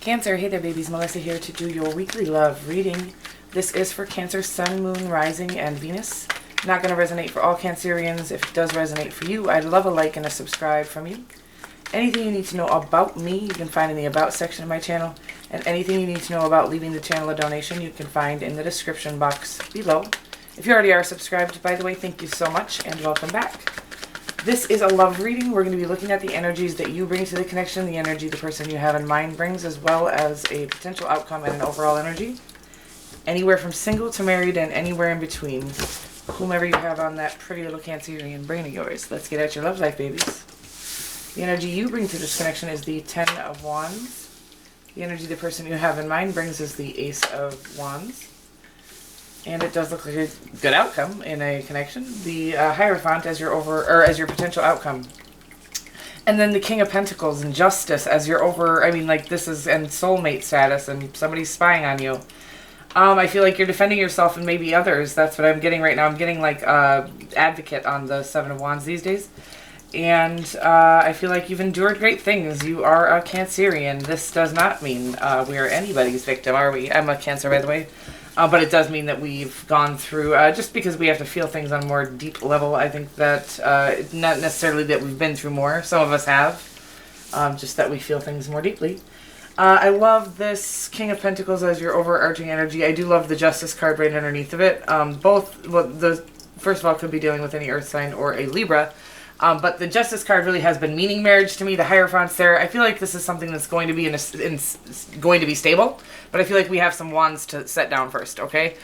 Cancer, hey there babies, Melissa here to do your weekly love reading. This is for Cancer, Sun, Moon, Rising, and Venus. Not going to resonate for all Cancerians. If it does resonate for you, I'd love a like and a subscribe from you. Anything you need to know about me, you can find in the About section of my channel. And anything you need to know about leaving the channel a donation, you can find in the description box below. If you already are subscribed, by the way, thank you so much and welcome back. This is a love reading. We're going to be looking at the energies that you bring to the connection, the energy the person you have in mind brings, as well as a potential outcome and an overall energy. Anywhere from single to married and anywhere in between. Whomever you have on that pretty little Cancerian brain of yours. Let's get at your love life, babies. The energy you bring to this connection is the Ten of Wands. The energy the person you have in mind brings is the Ace of Wands. And it does look like a good outcome in a connection. The Hierophant as your potential outcome. And then the King of Pentacles and Justice as your this is and soulmate status and somebody's spying on you. I feel like you're defending yourself and maybe others. That's what I'm getting right now. I'm getting like advocate on the Seven of Wands these days. And I feel like you've endured great things. You are a Cancerian. This does not mean we are anybody's victim, are we? I'm a Cancer, by the way. But it does mean that we've gone through, just because we have to feel things on a more deep level, I think that, not necessarily that we've been through more, some of us have, just that we feel things more deeply. I love this King of Pentacles as your overarching energy. I do love the Justice card right underneath of it. First of all, could be dealing with any Earth sign or a Libra. But the Justice card really has been meaning marriage to me. The Hierophant's there. I feel like this is something that's going to be going to be stable. But I feel like we have some wands to set down first, okay?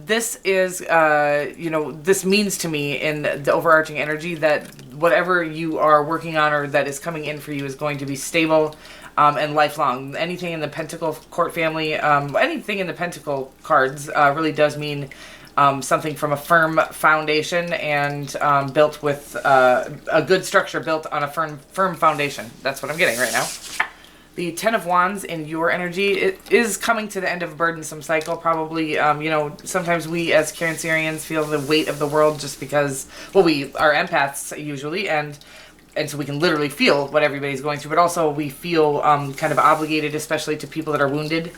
This is, this means to me in the overarching energy that whatever you are working on or that is coming in for you is going to be stable and lifelong. Anything in the Pentacle court family, anything in the Pentacle cards really does mean something from a firm foundation and built with a good structure built on a firm foundation. That's what I'm getting right now. The Ten of Wands in your energy, it is coming to the end of a burdensome cycle. Probably, sometimes we as Cancerians feel the weight of the world just because, we are empaths usually, and so we can literally feel what everybody's going through, but also we feel kind of obligated, especially to people that are wounded.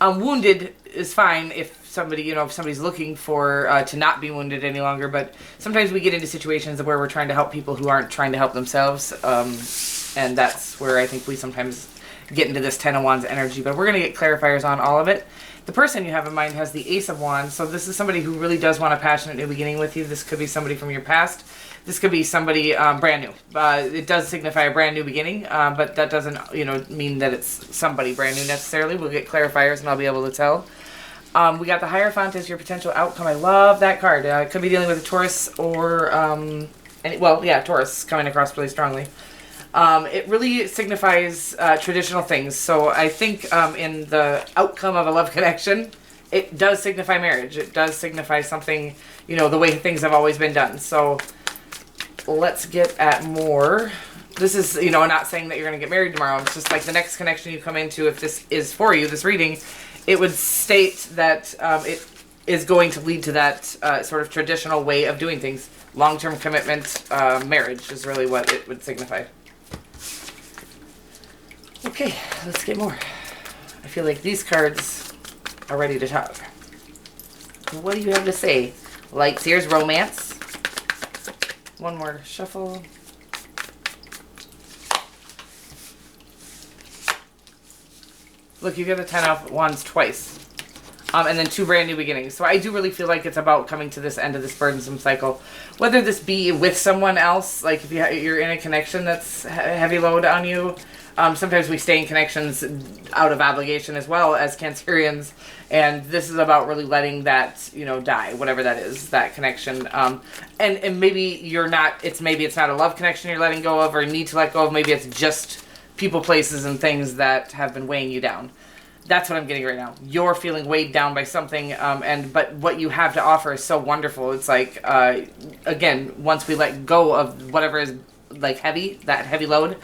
Wounded is fine if somebody's looking for to not be wounded any longer, but sometimes we get into situations where we're trying to help people who aren't trying to help themselves, and that's where I think we sometimes get into this Ten of Wands energy, but we're going to get clarifiers on all of it. The person you have in mind has the Ace of Wands, so this is somebody who really does want a passionate new beginning with you. This could be somebody from your past. This could be somebody brand new. It does signify a brand new beginning, but that doesn't, mean that it's somebody brand new necessarily. We'll get clarifiers and I'll be able to tell. We got the Hierophant as your potential outcome. I love that card. It could be dealing with a Taurus or, Taurus coming across really strongly. It really signifies traditional things. So I think in the outcome of a love connection, it does signify marriage. It does signify something, the way things have always been done. So let's get at more. This is, not saying that you're going to get married tomorrow. It's just like the next connection you come into, if this is for you, this reading, it would state that it is going to lead to that sort of traditional way of doing things. Long-term commitment, marriage is really what it would signify. Okay, let's get more. I feel like these cards are ready to talk. What do you have to say? Lights, here's romance. One more shuffle. Look, you get the Ten of Wands twice. And then two brand new beginnings. So I do really feel like it's about coming to this end of this burdensome cycle. Whether this be with someone else, like if you're in a connection that's heavy load on you. Sometimes we stay in connections out of obligation as well as Cancerians. And this is about really letting that, die, whatever that is, that connection. And maybe maybe it's not a love connection you're letting go of or need to let go of. Maybe it's just people, places, and things that have been weighing you down. That's what I'm getting right now. You're feeling weighed down by something, but what you have to offer is so wonderful. It's like, again, once we let go of whatever is like heavy, that heavy load,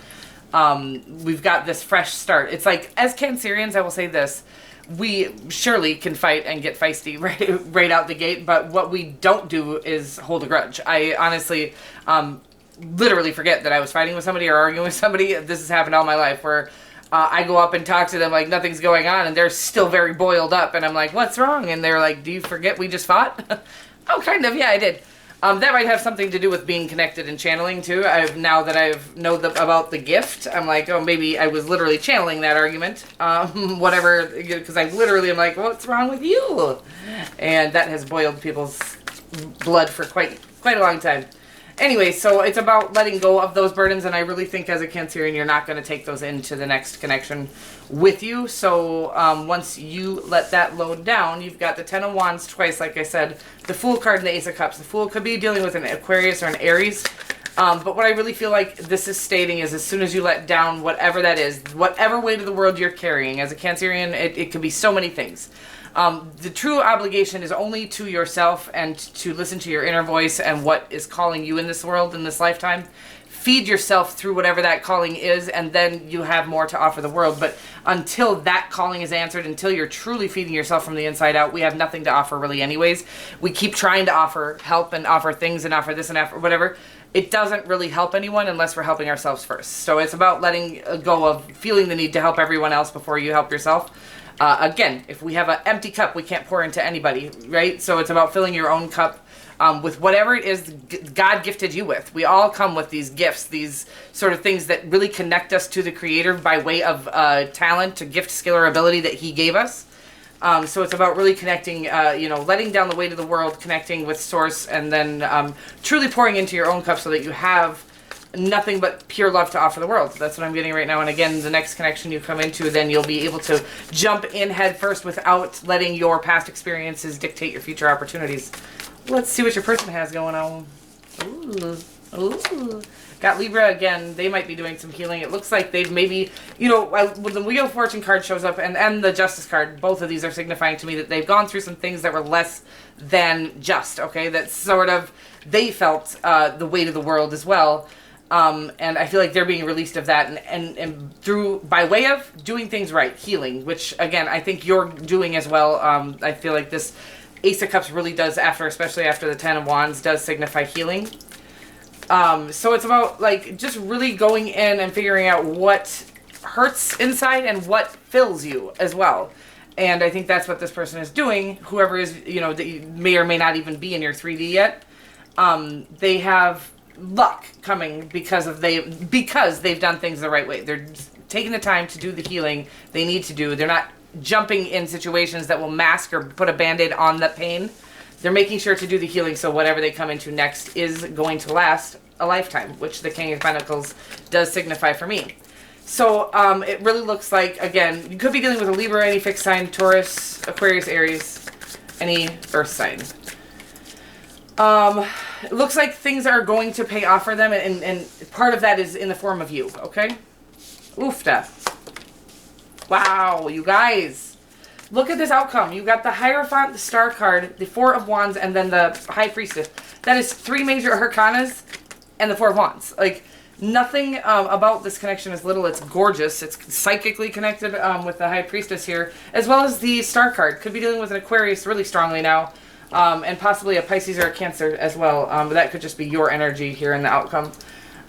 we've got this fresh start. It's like, as Cancerians, I will say this, we surely can fight and get feisty right out the gate, but what we don't do is hold a grudge. I honestly literally forget that I was fighting with somebody or arguing with somebody. This has happened all my life where I go up and talk to them like nothing's going on, and they're still very boiled up, and I'm like, what's wrong? And they're like, do you forget we just fought? Oh, kind of, yeah, I did. That might have something to do with being connected and channeling too. Now that I've about the gift, I'm like, oh, maybe I was literally channeling that argument, whatever, because I literally am like, what's wrong with you? And that has boiled people's blood for quite a long time. Anyway, so it's about letting go of those burdens, and I really think as a Cancerian, you're not going to take those into the next connection with you. So once you let that load down, you've got the Ten of Wands twice, like I said, the Fool card and the Ace of Cups. The Fool could be dealing with an Aquarius or an Aries, but what I really feel like this is stating is as soon as you let down whatever that is, whatever weight of the world you're carrying, as a Cancerian, it could be so many things. The true obligation is only to yourself and to listen to your inner voice and what is calling you in this world, in this lifetime. Feed yourself through whatever that calling is, and then you have more to offer the world. But until that calling is answered, until you're truly feeding yourself from the inside out, we have nothing to offer really anyways. We keep trying to offer help and offer things and offer this and offer whatever. It doesn't really help anyone unless we're helping ourselves first. So it's about letting go of feeling the need to help everyone else before you help yourself. Again, if we have an empty cup, we can't pour into anybody, right? So it's about filling your own cup with whatever it is God gifted you with. We all come with these gifts, these sort of things that really connect us to the Creator by way of talent, to gift, skill, or ability that He gave us. So it's about really connecting, letting down the weight of the world, connecting with Source, and then truly pouring into your own cup so that you have nothing but pure love to offer the world. That's what I'm getting right now. And again, the next connection you come into, then you'll be able to jump in head first without letting your past experiences dictate your future opportunities. Let's see what your person has going on. Ooh. Got Libra again. They might be doing some healing. It looks like they've maybe, when the Wheel of Fortune card shows up and the Justice card, both of these are signifying to me that they've gone through some things that were less than just, okay? That sort of, they felt the weight of the world as well. And I feel like they're being released of that and through, by way of doing things right, healing, which again, I think you're doing as well. I feel like this Ace of Cups really does, especially after the Ten of Wands, does signify healing. So it's about like just really going in and figuring out what hurts inside and what fills you as well. And I think that's what this person is doing. Whoever is, that may or may not even be in your 3D yet. They have luck coming because they've done things the right way. They're taking the time to do the healing they need to do. They're not jumping in situations that will mask or put a band-aid on that pain. They're making sure to do the healing so whatever they come into next is going to last a lifetime, which the King of Pentacles does signify for me. So it really looks like, again, you could be dealing with a Libra, any fixed sign, Taurus, Aquarius, Aries, any earth sign. It looks like things are going to pay off for them, and part of that is in the form of you, okay? Oofta. Wow, you guys. Look at this outcome. You got the Hierophant, the Star card, the Four of Wands, and then the High Priestess. That is 3 major arcanas and the Four of Wands. Like, nothing about this connection is little. It's gorgeous. It's psychically connected with the High Priestess here, as well as the Star card. Could be dealing with an Aquarius really strongly now. And possibly a Pisces or a Cancer as well. But that could just be your energy here in the outcome.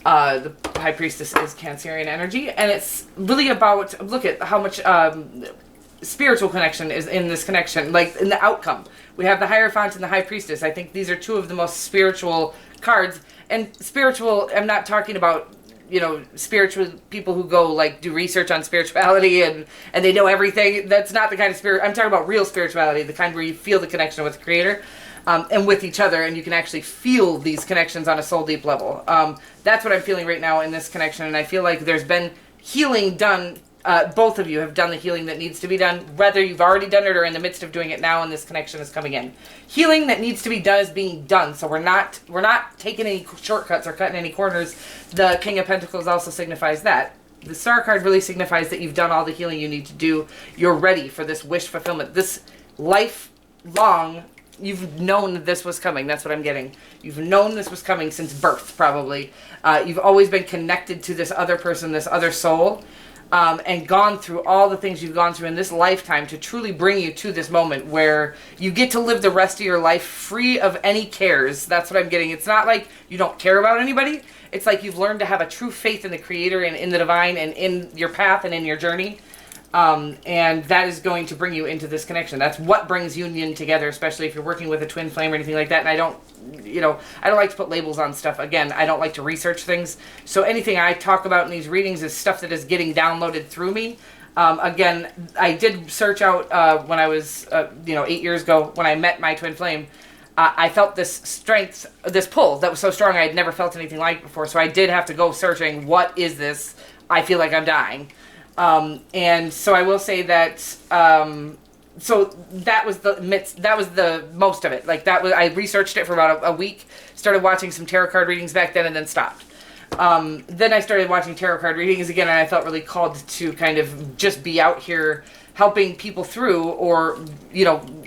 The High Priestess is Cancerian energy. And it's really about, look at how much spiritual connection is in this connection. Like in the outcome. We have the Hierophant and the High Priestess. I think these are 2 of the most spiritual cards. And spiritual, I'm not talking about, spiritual people who go like do research on spirituality and they know everything. That's not the kind of spirit. I'm talking about real spirituality, the kind where you feel the connection with the Creator and with each other, and you can actually feel these connections on a soul deep level. That's what I'm feeling right now in this connection, and I feel like there's been healing done. Both of you have done the healing that needs to be done, whether you've already done it or in the midst of doing it now, and this connection is coming in. Healing that needs to be done is being done, so we're not taking any shortcuts or cutting any corners. The King of Pentacles also signifies that. The Star card really signifies that you've done all the healing you need to do. You're ready for this wish fulfillment. This lifelong, you've known that this was coming. That's what I'm getting. You've known this was coming since birth, probably. You've always been connected to this other person, this other soul. and gone through all the things you've gone through in this lifetime to truly bring you to this moment where you get to live the rest of your life free of any cares. That's what I'm getting. It's not like you don't care about anybody. It's like you've learned to have a true faith in the Creator and in the divine and in your path and in your journey. And that is going to bring you into this connection. That's what brings union together, especially if you're working with a twin flame or anything like that. And I don't like to put labels on stuff. Again, I don't like to research things. So anything I talk about in these readings is stuff that is getting downloaded through me. Again, I did search out when I was, 8 years ago when I met my twin flame. I felt this strength, this pull that was so strong I had never felt anything like before. So I did have to go searching, what is this? I feel like I'm dying. And so I will say that, so that was the most of it. Like I researched it for about a week, started watching some tarot card readings back then and then stopped. Then I started watching tarot card readings again, and I felt really called to kind of just be out here helping people through, or,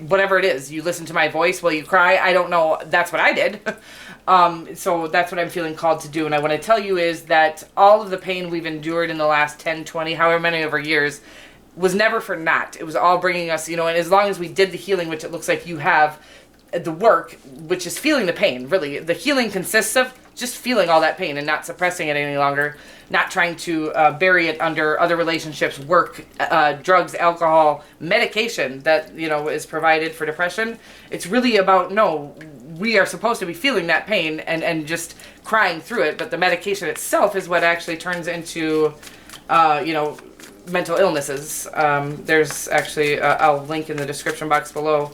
whatever it is. You listen to my voice while you cry. I don't know. That's what I did. So that's what I'm feeling called to do. And I want to tell you is that all of the pain we've endured in the last 10, 20, however many of our years was never for naught. It was all bringing us, and as long as we did the healing, which it looks like you have, the work, which is feeling the pain, really. The healing consists of just feeling all that pain and not suppressing it any longer, not trying to bury it under other relationships, work, drugs, alcohol, medication that, is provided for depression. It's really about, no, we are supposed to be feeling that pain and just crying through it, but the medication itself is what actually turns into, mental illnesses. There's actually, I'll link in the description box below,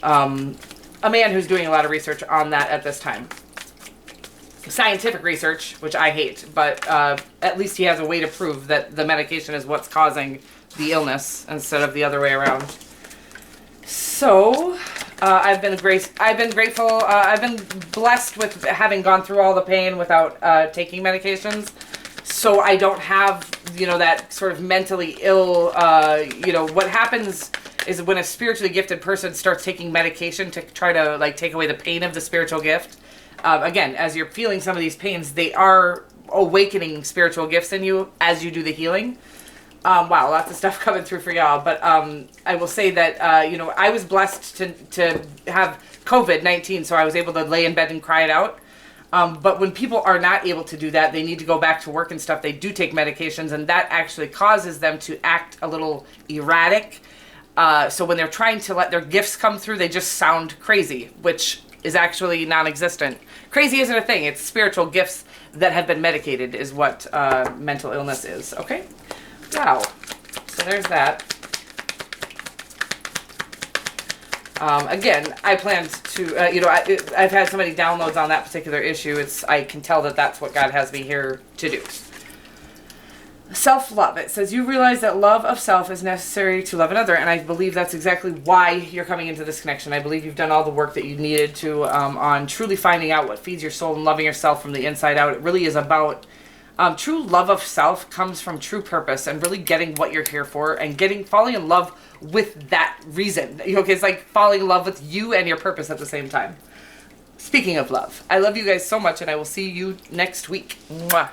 a man who's doing a lot of research on that at this time. Scientific research, which I hate, but at least he has a way to prove that the medication is what's causing the illness instead of the other way around. So, I've been grateful, I've been blessed with having gone through all the pain without taking medications. So I don't have, that sort of mentally ill, what happens is when a spiritually gifted person starts taking medication to try to take away the pain of the spiritual gift. Again, as you're feeling some of these pains, they are awakening spiritual gifts in you as you do the healing. Wow, lots of stuff coming through for y'all. But I will say that, I was blessed to have COVID-19, so I was able to lay in bed and cry it out. But when people are not able to do that, they need to go back to work and stuff. They do take medications, and that actually causes them to act a little erratic. So when they're trying to let their gifts come through, they just sound crazy, which is actually non-existent. Crazy isn't a thing. It's spiritual gifts that have been medicated is what mental illness is. Okay? Wow. So there's that. Again, I planned to, I've had so many downloads on that particular issue. I can tell that that's what God has me here to do. Self-love. It says, you realize that love of self is necessary to love another. And I believe that's exactly why you're coming into this connection. I believe you've done all the work that you needed to on truly finding out what feeds your soul and loving yourself from the inside out. It really is about true love of self comes from true purpose and really getting what you're here for and falling in love with that reason. It's like falling in love with you and your purpose at the same time. Speaking of love, I love you guys so much, and I will see you next week. Mwah.